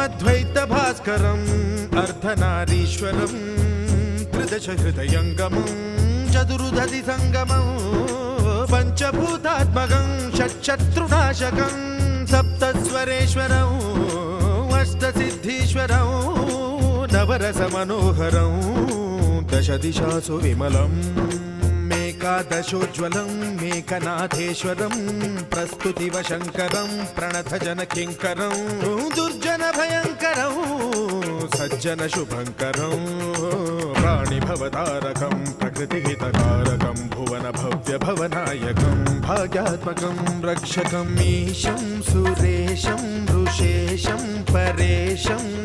अद्वैत भास्करम् अर्धनारीश्वरम् त्रिदश हृदयङ्गमं चतुर्दधि संगमं पंचभूतात्मकं षट्शत्रुनाशकं सप्तस्वरेश्वरं अष्टसिद्धीश्वरं नवरसमनोहरं दश दिशासु विमलम् एकादशोज्ज्वलं मेकनाथेश्वरं प्रस्तुतिवशङ्करं प्रणतजनकिङ्करं दुर्जनभयङ्करं सज्जनशुभङ्करं प्राणिभवतारकं प्रकृतिहितकारकं भुवनभव्यभवनायकं भाग्यात्मकं रक्षकम् ईशं सुरेशं ऋषेशं परेशं